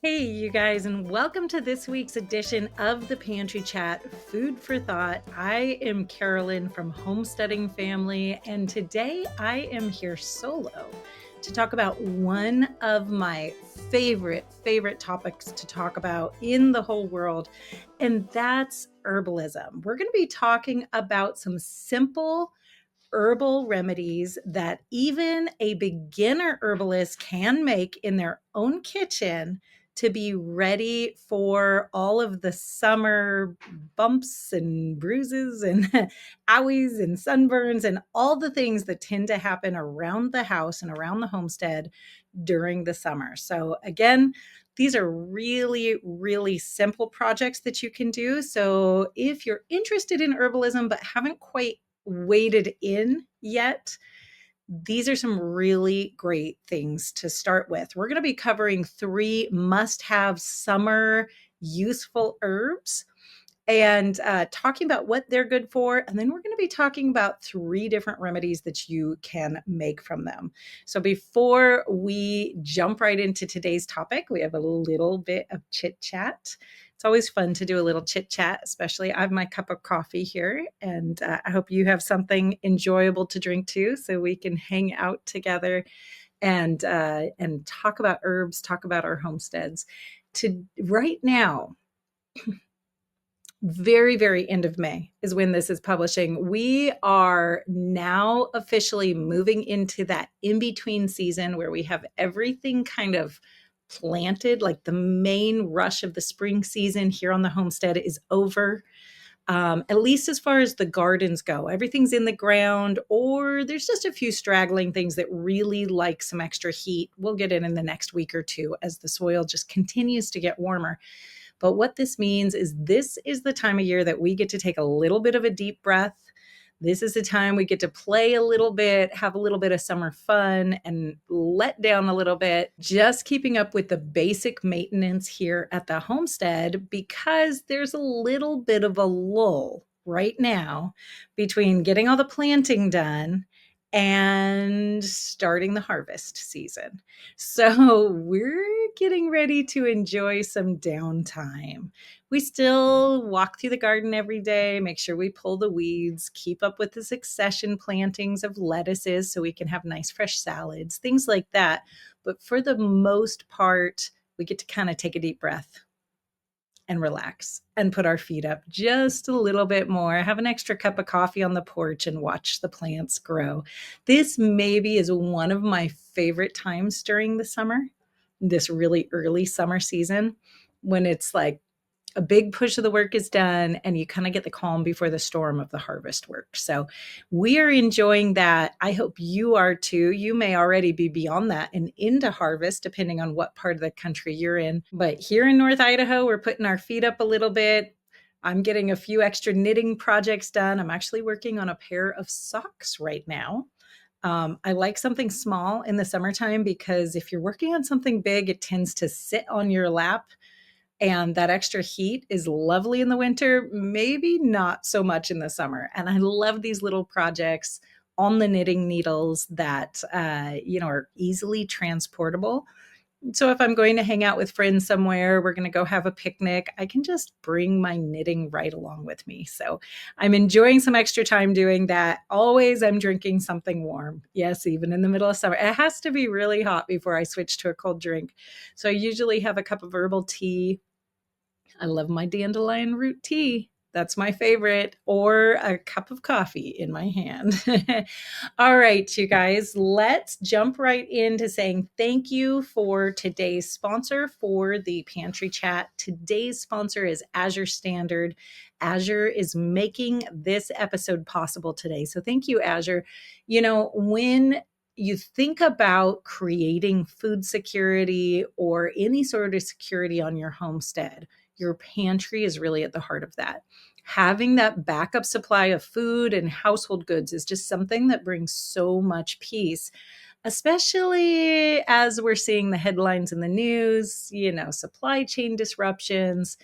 Hey, you guys, and welcome to this week's edition of the Pantry Chat Food for Thought. I am Carolyn from Homesteading Family, and today I am here solo to talk about one of my favorite topics to talk about in the whole world, and that's herbalism. We're going to be talking about some simple herbal remedies that even a beginner herbalist can make in their own kitchen to be ready for all of the summer bumps and bruises and owies and sunburns and all the things that tend to happen around the house and around the homestead during the summer. So again, these are really simple projects that you can do. So if you're interested in herbalism but haven't quite waded in yet, these are some really great things to start with. We're going to be covering 3 must-have summer useful herbs and talking about what they're good for. And then we're going to be talking about 3 different remedies that you can make from them. So before we jump right into today's topic, we have a little bit of chit chat. It's always fun to do a little chit chat, especially I have my cup of coffee here, and I hope you have something enjoyable to drink too, so we can hang out together and talk about herbs, talk about our homesteads. To right now, very end of May is when this is publishing. We are now officially moving into that in-between season where we have everything kind of planted, like the main rush of the spring season here on the homestead is over. At least as far as the gardens go, everything's in the ground, or there's just a few straggling things that really like some extra heat. We'll get in the next week or two as the soil just continues to get warmer. But what this means is this is the time of year that we get to take a little bit of a deep breath. This is the time we get to play a little bit, have a little bit of summer fun, and let down a little bit, just keeping up with the basic maintenance here at the homestead, because there's a little bit of a lull right now between getting all the planting done and starting the harvest season. So we're getting ready to enjoy some downtime. We still walk through the garden every day, make sure we pull the weeds, keep up with the succession plantings of lettuces so we can have nice fresh salads, things like that. But for the most part, we get to kind of take a deep breath and relax and put our feet up just a little bit more, have an extra cup of coffee on the porch and watch the plants grow. This maybe is one of my favorite times during the summer, this really early summer season, when it's like a big push of the work is done and you kind of get the calm before the storm of the harvest work. So we are enjoying that. I hope you are too. You may already be beyond that and into harvest, depending on what part of the country you're in. But here in North Idaho, we're putting our feet up a little bit. I'm getting a few extra knitting projects done. I'm actually working on a pair of socks right now. I like something small in the summertime because if you're working on something big, it tends to sit on your lap. And that extra heat is lovely in the winter, maybe not so much in the summer. And I love these little projects on the knitting needles that, are easily transportable. So if I'm going to hang out with friends somewhere, we're going to go have a picnic, I can just bring my knitting right along with me. So I'm enjoying some extra time doing that. Always I'm drinking something warm. Yes, even in the middle of summer. It has to be really hot before I switch to a cold drink. So I usually have a cup of herbal tea. I love my dandelion root tea. That's my favorite, or a cup of coffee in my hand. All right, you guys, let's jump right into saying thank you for today's sponsor for the Pantry Chat. Today's sponsor is Azure Standard. Azure is making this episode possible today. So thank you, Azure. When you think about creating food security or any sort of security on your homestead, your pantry is really at the heart of that. Having that backup supply of food and household goods is just something that brings so much peace, especially as we're seeing the headlines in the news, supply chain disruptions.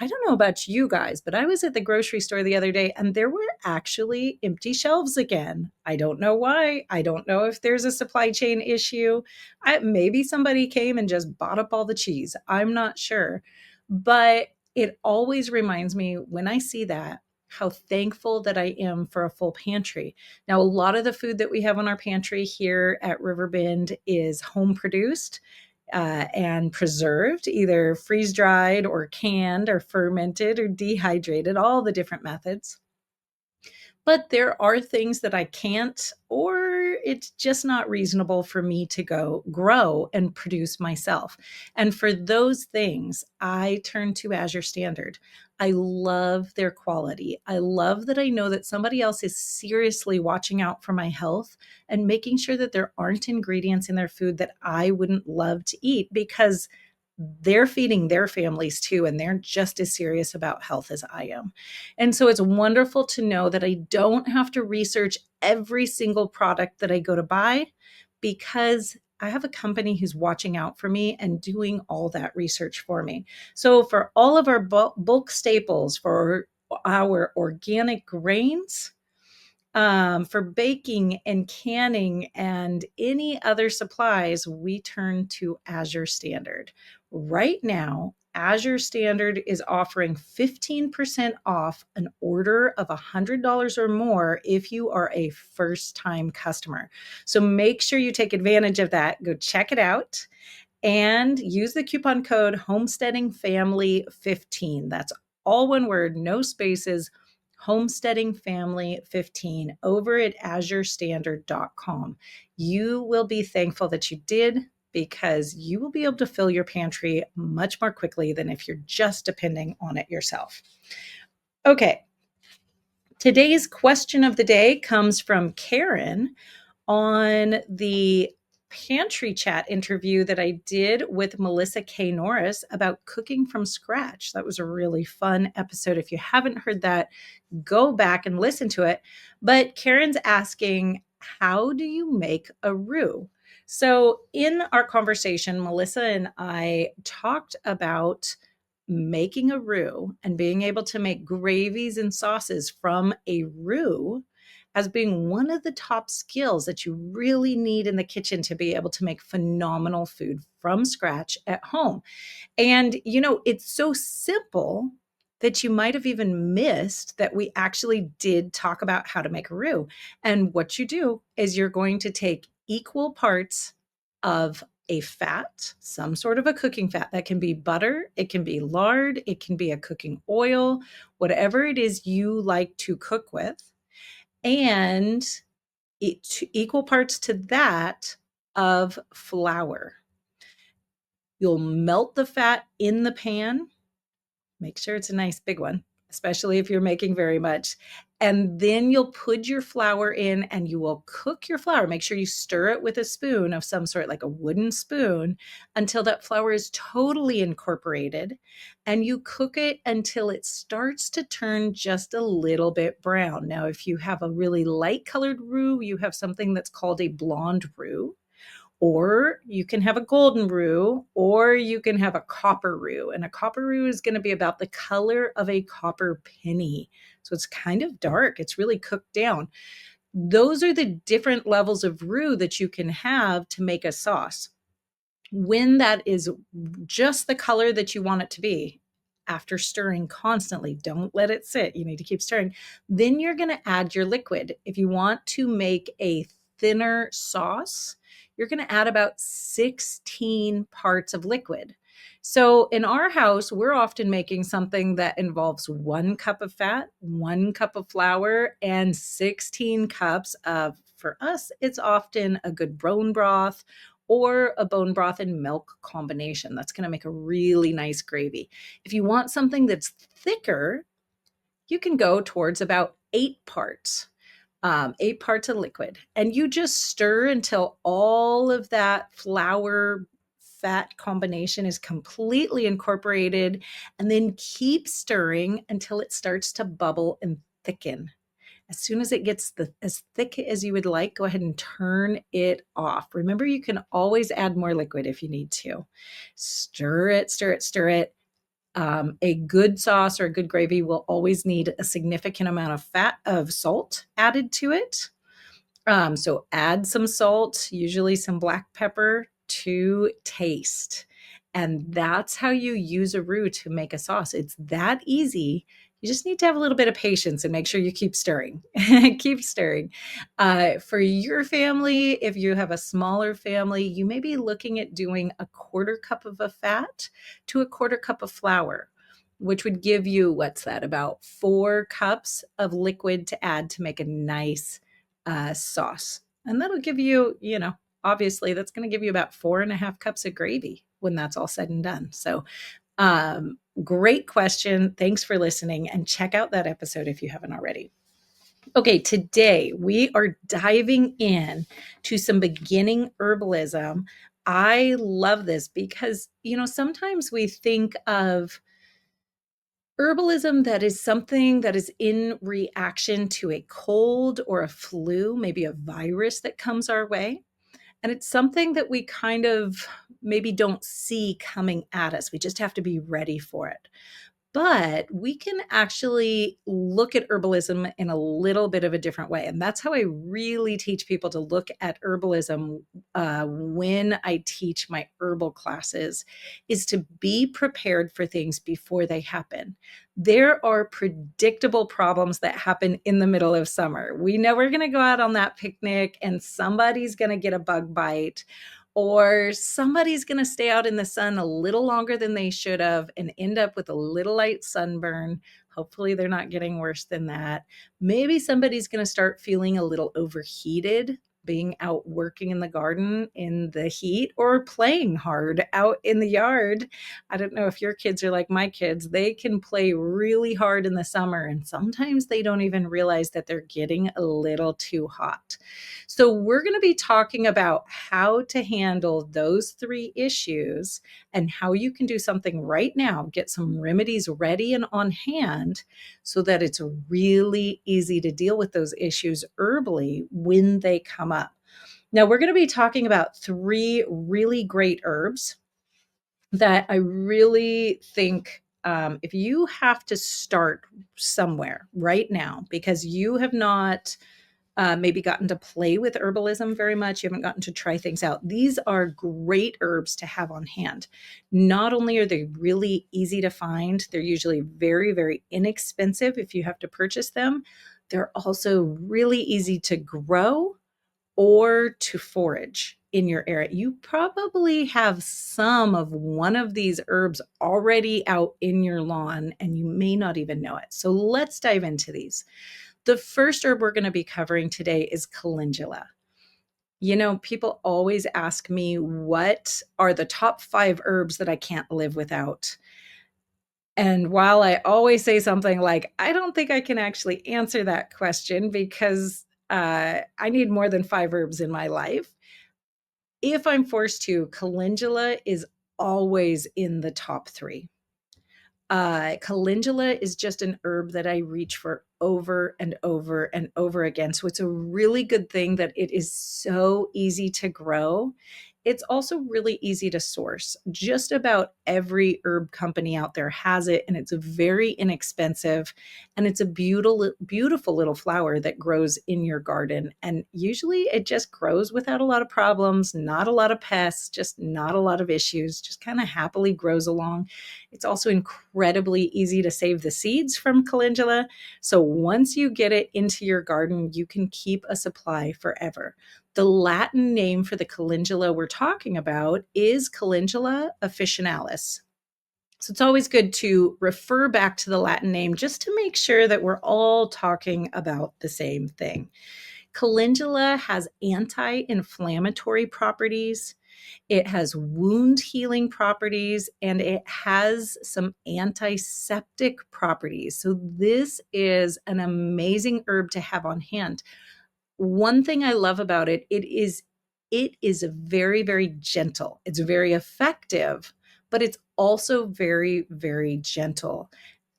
I don't know about you guys, but I was at the grocery store the other day and there were actually empty shelves again. I don't know why. I don't know if there's a supply chain issue. Maybe somebody came and just bought up all the cheese. I'm not sure. But it always reminds me when I see that how thankful that I am for a full pantry. Now, a lot of the food that we have on our pantry here at Riverbend is home produced and preserved, either freeze dried or canned or fermented or dehydrated, all the different methods. But there are things that I can't, or it's just not reasonable for me to go grow and produce myself. And for those things, I turn to Azure Standard. I love their quality. I love that I know that somebody else is seriously watching out for my health and making sure that there aren't ingredients in their food that I wouldn't love to eat, because they're feeding their families too, and they're just as serious about health as I am. And so it's wonderful to know that I don't have to research every single product that I go to buy, because I have a company who's watching out for me and doing all that research for me. So for all of our bulk staples, for our organic grains, for baking and canning and any other supplies, we turn to Azure Standard. Right now, Azure Standard is offering 15% off an order of $100 or more if you are a first-time customer. So make sure you take advantage of that. Go check it out and use the coupon code Homesteading Family 15. That's all one word, no spaces. Homesteading Family 15 over at azurestandard.com. You will be thankful that you did, because you will be able to fill your pantry much more quickly than if you're just depending on it yourself. Okay. Today's question of the day comes from Karen on the pantry chat interview that I did with Melissa K. Norris about cooking from scratch. That was a really fun episode. If you haven't heard that, go back and listen to it. But Karen's asking, how do you make a roux? So in our conversation, Melissa and I talked about making a roux and being able to make gravies and sauces from a roux as being one of the top skills that you really need in the kitchen to be able to make phenomenal food from scratch at home. And, it's so simple that you might have even missed that we actually did talk about how to make a roux. And what you do is you're going to take equal parts of a fat, some sort of a cooking fat. That can be butter, it can be lard, it can be a cooking oil, whatever it is you like to cook with. And equal parts to that of flour. You'll melt the fat in the pan. Make sure it's a nice big one, especially if you're making very much. And then you'll put your flour in and you will cook your flour. Make sure you stir it with a spoon of some sort, like a wooden spoon, until that flour is totally incorporated. And you cook it until it starts to turn just a little bit brown. Now, if you have a really light colored roux, you have something that's called a blonde roux. Or you can have a golden roux, or you can have a copper roux. And a copper roux is going to be about the color of a copper penny. So it's kind of dark. It's really cooked down. Those are the different levels of roux that you can have to make a sauce. When that is just the color that you want it to be, after stirring constantly, don't let it sit. You need to keep stirring. Then you're going to add your liquid. If you want to make a thinner sauce, you're going to add about 16 parts of liquid. So in our house, we're often making something that involves 1 cup of fat, 1 cup of flour, and 16 cups of, for us, it's often a good bone broth or a bone broth and milk combination. That's going to make a really nice gravy. If you want something that's thicker, you can go towards about 8 parts. 8 parts of liquid, and you just stir until all of that flour fat combination is completely incorporated, and then keep stirring until it starts to bubble and thicken. As soon as it gets as thick as you would like, go ahead and turn it off. Remember, you can always add more liquid if you need to. Stir it, stir it, stir it. A good sauce or a good gravy will always need a significant amount of salt added to it. So add some salt, usually some black pepper to taste. And that's how you use a roux to make a sauce. It's that easy. You just need to have a little bit of patience and make sure you keep stirring. Keep stirring. For your family, if you have a smaller family, you may be looking at doing a quarter cup of a fat to a quarter cup of flour, which would give you, what's that, about 4 cups of liquid to add to make a nice sauce. And that'll give you, obviously that's going to give you about 4.5 cups of gravy when that's all said and done. So, great question. Thanks for listening, and check out that episode if you haven't already. Okay, today we are diving in to some beginning herbalism. I love this because, sometimes we think of herbalism that is something that is in reaction to a cold or a flu, maybe a virus that comes our way. And it's something that we kind of maybe don't see coming at us. We just have to be ready for it. But we can actually look at herbalism in a little bit of a different way. And that's how I really teach people to look at herbalism when I teach my herbal classes, is to be prepared for things before they happen. There are predictable problems that happen in the middle of summer. We know we're going to go out on that picnic and somebody's going to get a bug bite, or somebody's going to stay out in the sun a little longer than they should have and end up with a little light sunburn. Hopefully they're not getting worse than that. Maybe somebody's going to start feeling a little overheated, being out working in the garden in the heat or playing hard out in the yard. I don't know if your kids are like my kids. They can play really hard in the summer, and sometimes they don't even realize that they're getting a little too hot. So we're going to be talking about how to handle those 3 issues and how you can do something right now, get some remedies ready and on hand so that it's really easy to deal with those issues early when they come up. Now, we're going to be talking about 3 really great herbs that I really think, if you have to start somewhere right now because you have not maybe gotten to play with herbalism very much, you haven't gotten to try things out, these are great herbs to have on hand. Not only are they really easy to find, they're usually very, very inexpensive if you have to purchase them. They're also really easy to grow or to forage in your area. You probably have some of one of these herbs already out in your lawn and you may not even know it. So let's dive into these. The first herb we're going to be covering today is calendula. People always ask me, what are the top 5 herbs that I can't live without? And while I always say something like, I don't think I can actually answer that question because I need more than 5 herbs in my life. If I'm forced to, calendula is always in the top 3. Calendula is just an herb that I reach for over and over and over again. So it's a really good thing that it is so easy to grow. It's also really easy to source. Just about every herb company out there has it, and it's very inexpensive. And it's a beautiful, beautiful little flower that grows in your garden. And usually it just grows without a lot of problems, not a lot of pests, just not a lot of issues, just kind of happily grows along. It's also incredibly easy to save the seeds from calendula. So once you get it into your garden, you can keep a supply forever. The Latin name for the calendula we're talking about is Calendula officinalis. So it's always good to refer back to the Latin name just to make sure that we're all talking about the same thing. Calendula has anti-inflammatory properties. It has wound healing properties, and it has some antiseptic properties. So this is an amazing herb to have on hand. One thing I love about it, it is very, very gentle. It's very effective, but it's also very, very gentle,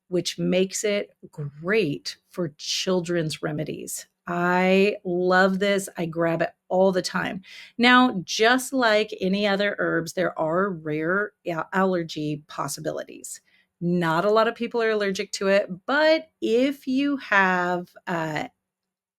which makes it great for children's remedies. I love this. I grab it all the time. Now, just like any other herbs, there are rare allergy possibilities. Not a lot of people are allergic to it, but if you have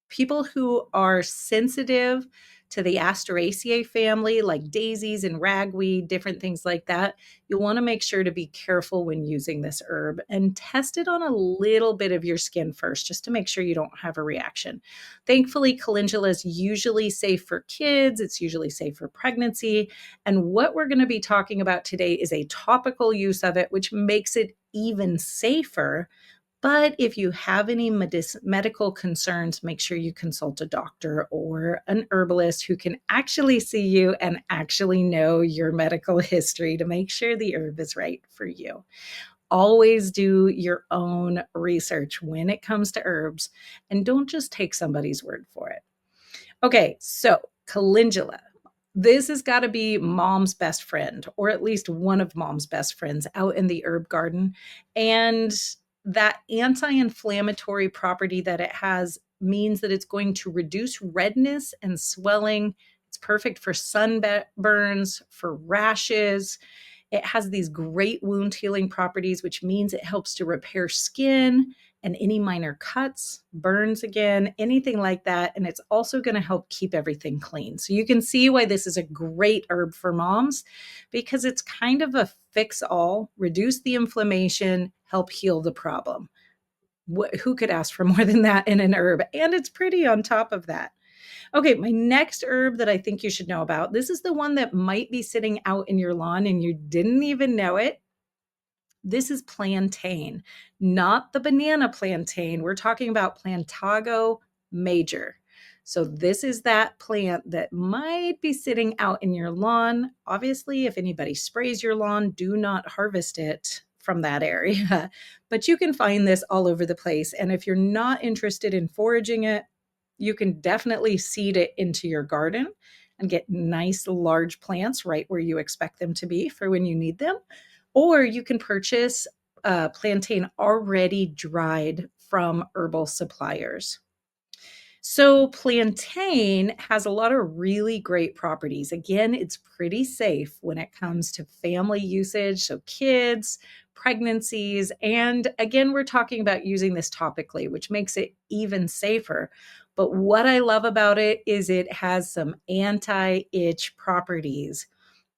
people who are sensitive to the Asteraceae family, like daisies and ragweed, different things like that, you'll want to make sure to be careful when using this herb and test it on a little bit of your skin first, just to make sure you don't have a reaction. Thankfully, calendula is usually safe for kids. It's usually safe for pregnancy. And what we're going to be talking about today is a topical use of it, which makes it even safer. But if you have any medical concerns, make sure you consult a doctor or an herbalist who can actually see you and actually know your medical history to make sure the herb is right for you. Always do your own research when it comes to herbs and don't just take somebody's word for it. Okay, so calendula. This has got to be mom's best friend, or at least one of mom's best friends out in the herb garden. And that anti inflammatory property that it has means that it's going to reduce redness and swelling. It's perfect for sunburns, for rashes. It has these great wound healing properties, which means it helps to repair skin and any minor cuts, burns again, anything like that. And it's also going to help keep everything clean. So you can see why this is a great herb for moms, because it's kind of a fix all, reduce the inflammation, help heal the problem. Who could ask for more than that in an herb? And it's pretty on top of that. Okay, my next herb that I think you should know about, this is the one that might be sitting out in your lawn and you didn't even know it. This is plantain, not the banana plantain. We're talking about Plantago major. So this is that plant that might be sitting out in your lawn. Obviously, if anybody sprays your lawn, do not harvest it from that area. But you can find this all over the place. And if you're not interested in foraging it, you can definitely seed it into your garden and get nice large plants right where you expect them to be for when you need them. Or you can purchase plantain already dried from herbal suppliers. So, plantain has a lot of really great properties. Again, it's pretty safe when it comes to family usage, so kids, pregnancies, and again, we're talking about using this topically, which makes it even safer. But what I love about it is it has some anti itch properties.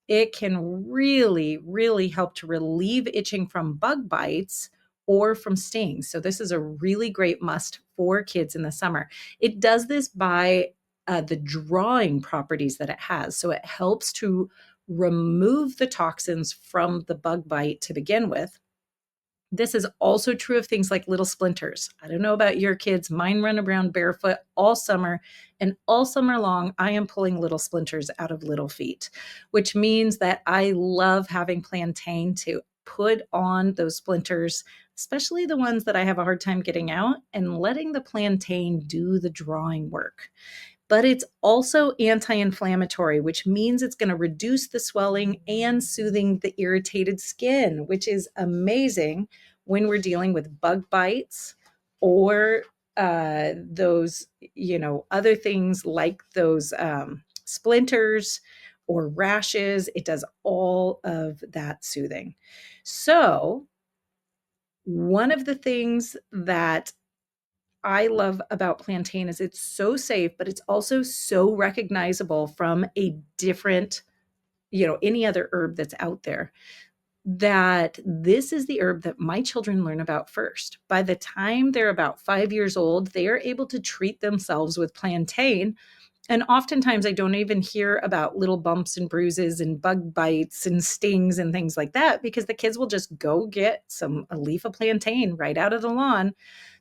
It can really, really help to relieve itching from bug bites or from stings. So, this is a really great must for kids in the summer. It does this by the drawing properties that it has. So, it helps to remove the toxins from the bug bite to begin with. This is also true of things like little splinters. I don't know about your kids. Mine run around barefoot all summer, and all summer long, I am pulling little splinters out of little feet, which means that I love having plantain to put on those splinters, especially the ones that I have a hard time getting out, and letting the plantain do the drawing work. But it's also anti-inflammatory, which means it's going to reduce the swelling and soothing the irritated skin, which is amazing when we're dealing with bug bites or those, other things like those splinters or rashes. It does all of that soothing. So, one of the things that I love about plantain is it's so safe, but it's also so recognizable from a different, any other herb that's out there, that this is the herb that my children learn about first. By the time they're about 5 years old, they are able to treat themselves with plantain. And oftentimes I don't even hear about little bumps and bruises and bug bites and stings and things like that, because the kids will just go get a leaf of plantain right out of the lawn.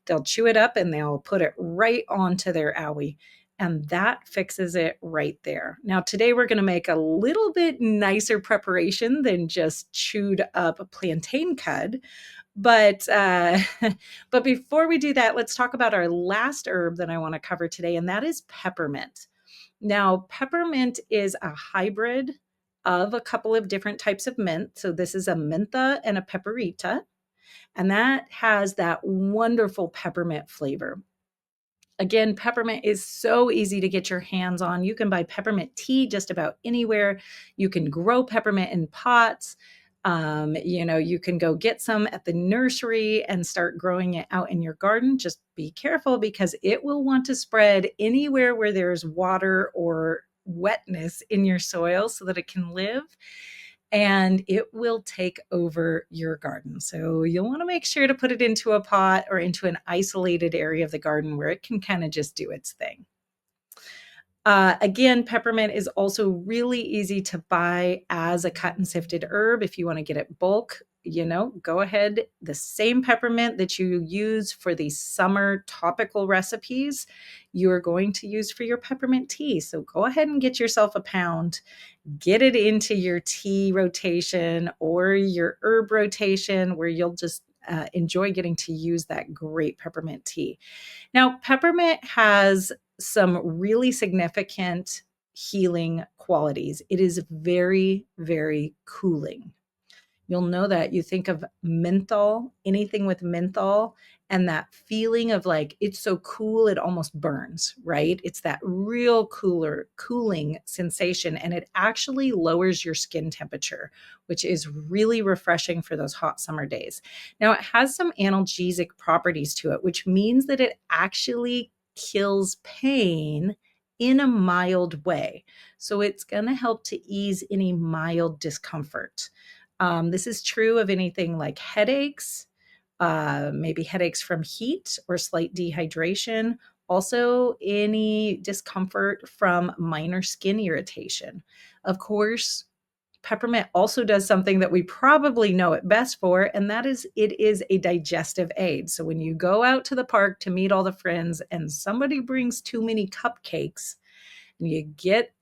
They'll chew it up and they'll put it right onto their owie. And that fixes it right there. Now, today we're going to make a little bit nicer preparation than just chewed up plantain cud. But but before we do that, let's talk about our last herb that I want to cover today, and that is peppermint. Now, peppermint is a hybrid of a couple of different types of mint. So this is a mentha and a pepperita, and that has that wonderful peppermint flavor. Again, peppermint is so easy to get your hands on. You can buy peppermint tea just about anywhere. You can grow peppermint in pots. You can go get some at the nursery and start growing it out in your garden. Just be careful because it will want to spread anywhere where there's water or wetness in your soil so that it can live, and it will take over your garden. So you'll want to make sure to put it into a pot or into an isolated area of the garden where it can kind of just do its thing. Again, peppermint is also really easy to buy as a cut and sifted herb if you want to get it bulk. Go ahead. The same peppermint that you use for the summer topical recipes, you are going to use for your peppermint tea. So go ahead and get yourself a pound, get it into your tea rotation or your herb rotation where you'll just enjoy getting to use that great peppermint tea. Now, peppermint has some really significant healing qualities. It is very, very cooling. You'll know that. You think of menthol, anything with menthol, and that feeling of like it's so cool it almost burns, right? It's that real cooling sensation, and it actually lowers your skin temperature, which is really refreshing for those hot summer days. Now, it has some analgesic properties to it, which means that it actually kills pain in a mild way. So it's going to help to ease any mild discomfort. This is true of anything like headaches, maybe headaches from heat or slight dehydration. Also, any discomfort from minor skin irritation. Of course, peppermint also does something that we probably know it best for, and that is it is a digestive aid. So when you go out to the park to meet all the friends and somebody brings too many cupcakes and you get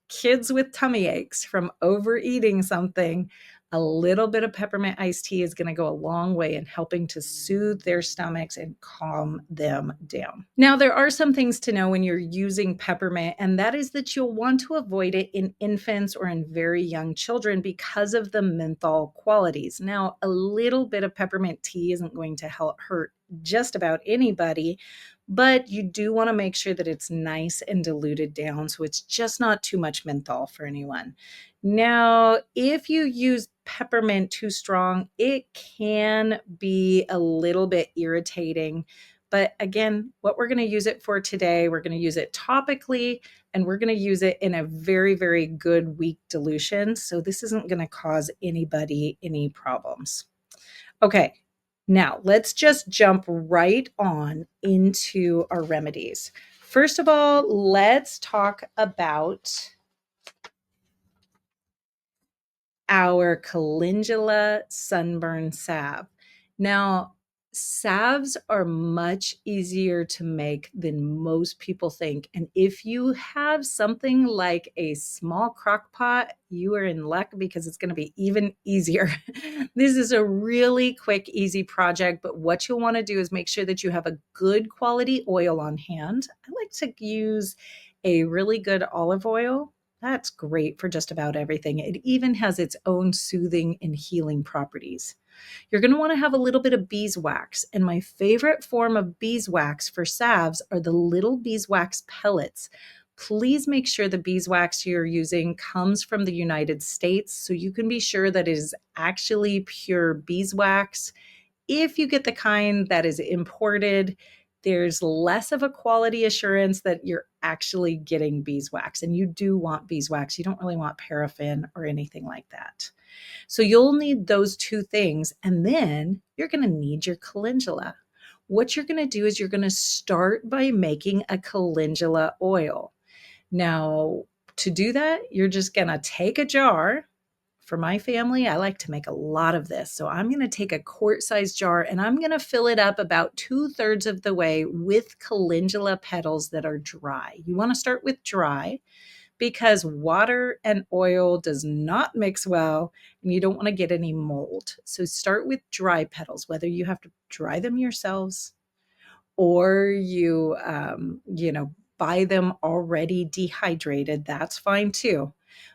kids with tummy aches from overeating something, a little bit of peppermint iced tea is going to go a long way in helping to soothe their stomachs and calm them down. Now, there are some things to know when you're using peppermint, and that is that you'll want to avoid it in infants or in very young children because of the menthol qualities. Now, a little bit of peppermint tea isn't going to hurt just about anybody, but you do want to make sure that it's nice and diluted down so it's just not too much menthol for anyone. Now, if you use peppermint too strong, it can be a little bit irritating. But again, what we're going to use it for today, we're going to use it topically, and we're going to use it in a very, very good weak dilution. So this isn't going to cause anybody any problems. Okay, now let's just jump right on into our remedies. First of all, let's talk about our calendula sunburn salve. Now, salves are much easier to make than most people think. And if you have something like a small crock pot, you are in luck because it's going to be even easier. This is a really quick, easy project, but what you'll want to do is make sure that you have a good quality oil on hand. I like to use a really good olive oil. That's great for just about everything. It even has its own soothing and healing properties. You're going to want to have a little bit of beeswax. And my favorite form of beeswax for salves are the little beeswax pellets. Please make sure the beeswax you're using comes from the United States so you can be sure that it is actually pure beeswax. If you get the kind that is imported, there's less of a quality assurance that you're actually getting beeswax. And you do want beeswax. You don't really want paraffin or anything like that. So you'll need those two things. And then you're going to need your calendula. What you're going to do is you're going to start by making a calendula oil. Now, to do that, you're just going to take a jar. For my family, I like to make a lot of this. So I'm going to take a quart-sized jar and I'm going to fill it up about 2/3 of the way with calendula petals that are dry. You want to start with dry because water and oil does not mix well and you don't want to get any mold. So start with dry petals, whether you have to dry them yourselves or you buy them already dehydrated, that's fine too.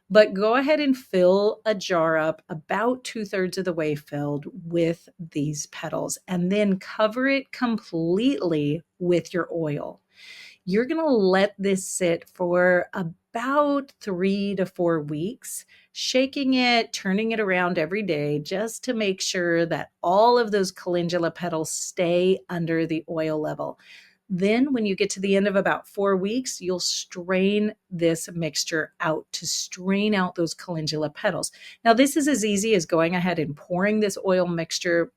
But go ahead and fill a jar up about 2/3 of the way filled with these petals and then cover it completely with your oil. You're going to let this sit for about 3 to 4 weeks, shaking it, turning it around every day just to make sure that all of those calendula petals stay under the oil level. Then when you get to the end of about 4 weeks, you'll strain this mixture out to strain out those calendula petals. Now, this is as easy as going ahead and pouring this oil mixture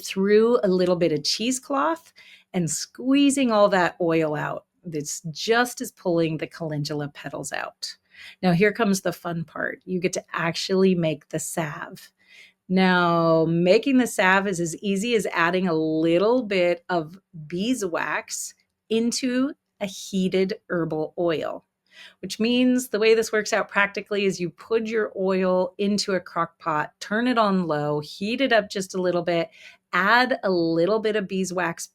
through a little bit of cheesecloth and squeezing all that oil out. It's just as pulling the calendula petals out. Now, here comes the fun part. You get to actually make the salve. Now, making the salve is as easy as adding a little bit of beeswax into a heated herbal oil, which means the way this works out practically is you put your oil into a crock pot, turn it on low, heat it up just a little bit, add a little bit of beeswax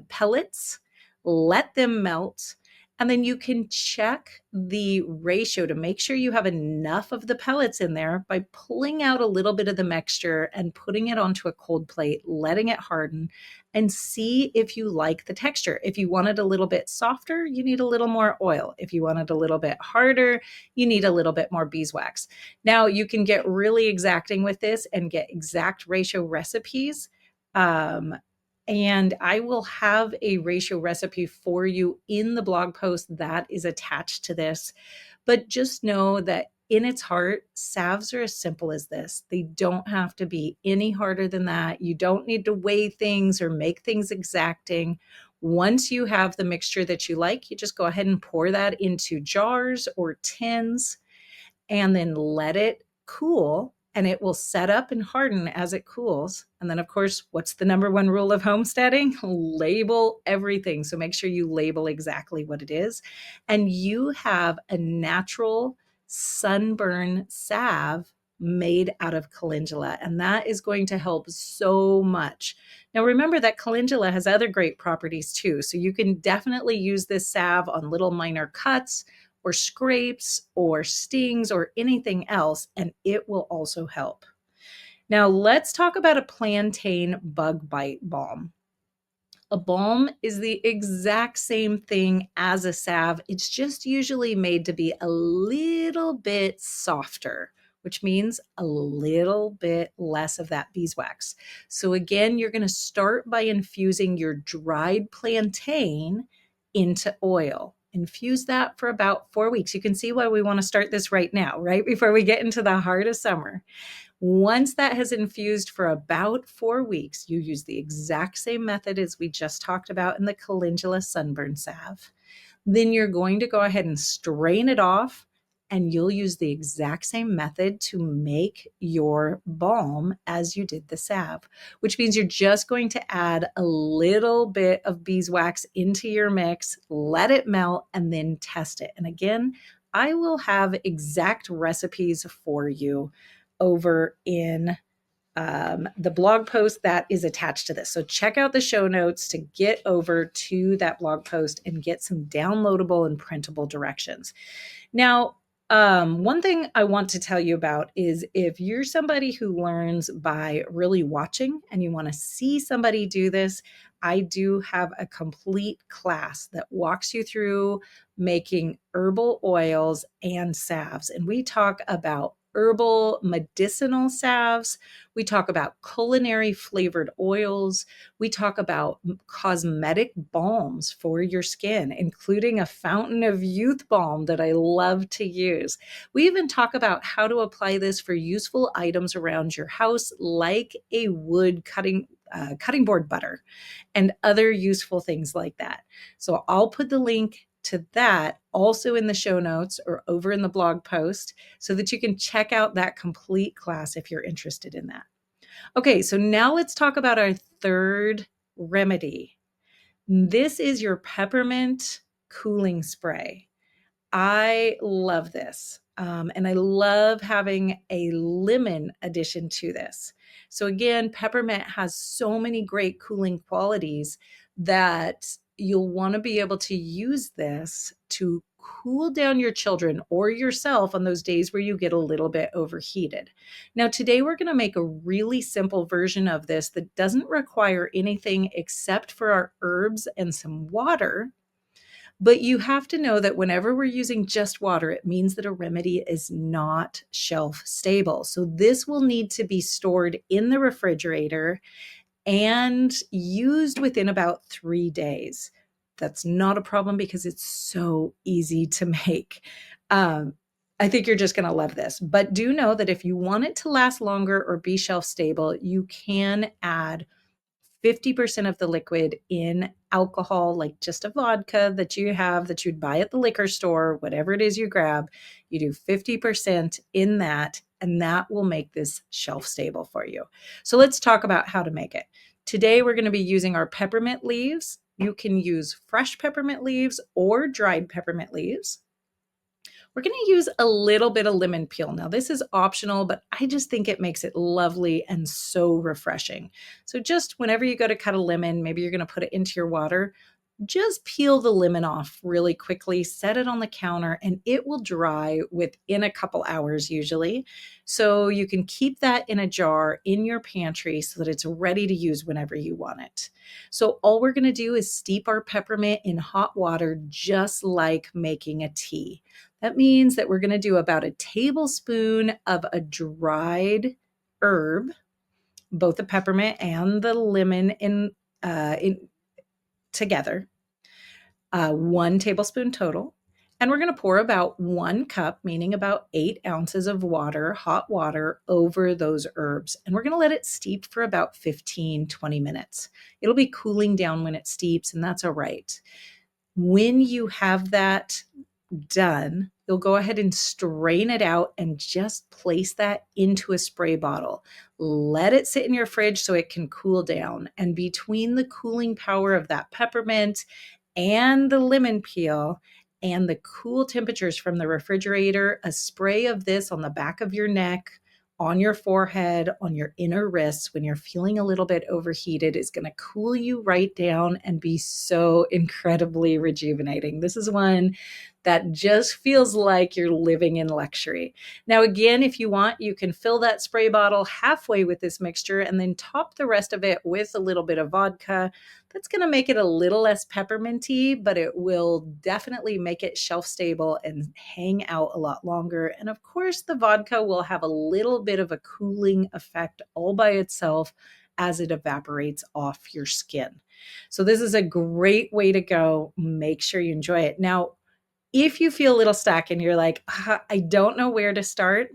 pellets, let them melt, and then you can check the ratio to make sure you have enough of the pellets in there by pulling out a little bit of the mixture and putting it onto a cold plate, letting it harden, and see if you like the texture. If you want it a little bit softer, you need a little more oil. If you want it a little bit harder, you need a little bit more beeswax. Now, you can get really exacting with this and get exact ratio recipes. And I will have a ratio recipe for you in the blog post that is attached to this. But just know that in its heart, salves are as simple as this. They don't have to be any harder than that. You don't need to weigh things or make things exacting. Once you have the mixture that you like, you just go ahead and pour that into jars or tins and then let it cool, and it will set up and harden as it cools. And then, of course, what's the number one rule of homesteading? Label everything. So make sure you label exactly what it is. And you have a natural sunburn salve made out of calendula, and that is going to help so much. Now, remember that calendula has other great properties too. So you can definitely use this salve on little minor cuts or scrapes or stings or anything else, and it will also help. Now, let's talk about a plantain bug bite balm. A balm is the exact same thing as a salve. It's just usually made to be a little bit softer, which means a little bit less of that beeswax. So again, you're going to start by infusing your dried plantain into oil. Infuse that for about 4 weeks. You can see why we want to start this right now, right before we get into the heart of summer. Once that has infused for about 4 weeks, you use the exact same method as we just talked about in the calendula sunburn salve. Then you're going to go ahead and strain it off, and you'll use the exact same method to make your balm as you did the salve, which means you're just going to add a little bit of beeswax into your mix, let it melt, and then test it. And again, I will have exact recipes for you over in the blog post that is attached to this. So check out the show notes to get over to that blog post and get some downloadable and printable directions. Now, one thing I want to tell you about is if you're somebody who learns by really watching and you want to see somebody do this, I do have a complete class that walks you through making herbal oils and salves. And we talk about herbal medicinal salves. We talk about culinary flavored oils. We talk about cosmetic balms for your skin, including a fountain of youth balm that I love to use. We even talk about how to apply this for useful items around your house, like a wood cutting board butter and other useful things like that. So I'll put the link to that also in the show notes or over in the blog post so that you can check out that complete class if you're interested in that. Okay, so now let's talk about our third remedy. This is your peppermint cooling spray. I love this. And I love having a lemon addition to this. So again, peppermint has so many great cooling qualities that you'll want to be able to use this to cool down your children or yourself on those days where you get a little bit overheated. Now, today we're going to make a really simple version of this that doesn't require anything except for our herbs and some water. But you have to know that whenever we're using just water, it means that a remedy is not shelf stable. So this will need to be stored in the refrigerator and used within about 3 days. That's not a problem because it's so easy to make. Um, I think you're just going to love this. But do know that if you want it to last longer or be shelf stable, you can add 50% of the liquid in alcohol, like just a vodka that you have that you'd buy at the liquor store, whatever it is you grab, you do 50% in that, and that will make this shelf stable for you. So let's talk about how to make it. Today, we're going to be using our peppermint leaves. You can use fresh peppermint leaves or dried peppermint leaves. We're going to use a little bit of lemon peel. Now, this is optional, but I just think it makes it lovely and so refreshing. So just whenever you go to cut a lemon, maybe you're going to put it into your water, just peel the lemon off really quickly, set it on the counter, and it will dry within a couple hours usually. So you can keep that in a jar in your pantry so that it's ready to use whenever you want it. So all we're going to do is steep our peppermint in hot water, just like making a tea. That means that we're going to do about a tablespoon of a dried herb, both the peppermint and the lemon in together, 1 tablespoon total. And we're going to pour about 1 cup, meaning about 8 ounces of water, hot water, over those herbs. And we're going to let it steep for about 15-20 minutes. It'll be cooling down when it steeps, and that's all right. When you have that done, you'll go ahead and strain it out and just place that into a spray bottle. Let it sit in your fridge so it can cool down. And between the cooling power of that peppermint and the lemon peel and the cool temperatures from the refrigerator, a spray of this on the back of your neck, on your forehead, on your inner wrists when you're feeling a little bit overheated is going to cool you right down and be so incredibly rejuvenating. This is one that just feels like you're living in luxury. Now, again, if you want, you can fill that spray bottle halfway with this mixture and then top the rest of it with a little bit of vodka. That's going to make it a little less pepperminty, but it will definitely make it shelf stable and hang out a lot longer. And of course, the vodka will have a little bit of a cooling effect all by itself as it evaporates off your skin. So this is a great way to go. Make sure you enjoy it. Now, if you feel a little stuck and you're like, I don't know where to start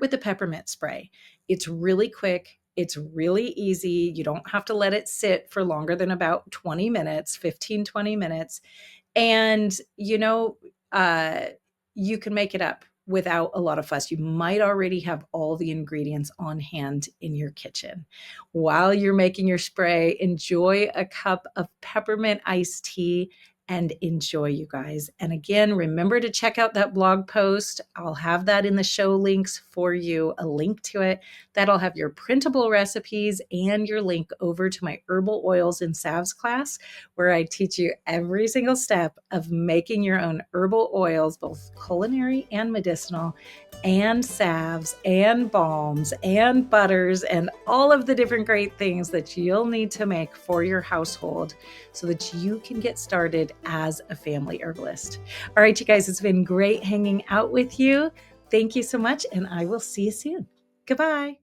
with the peppermint spray. It's really quick. It's really easy. You don't have to let it sit for longer than about 20 minutes, 15, 20 minutes. And, you can make it up without a lot of fuss. You might already have all the ingredients on hand in your kitchen. While you're making your spray, enjoy a cup of peppermint iced tea and enjoy, you guys. And again, remember to check out that blog post. I'll have that in the show links for you, a link to it. That'll have your printable recipes and your link over to my herbal oils and salves class, where I teach you every single step of making your own herbal oils, both culinary and medicinal, and salves and balms and butters and all of the different great things that you'll need to make for your household so that you can get started as a family herbalist. All right, you guys, it's been great hanging out with you. Thank you so much, and I will see you soon. Goodbye.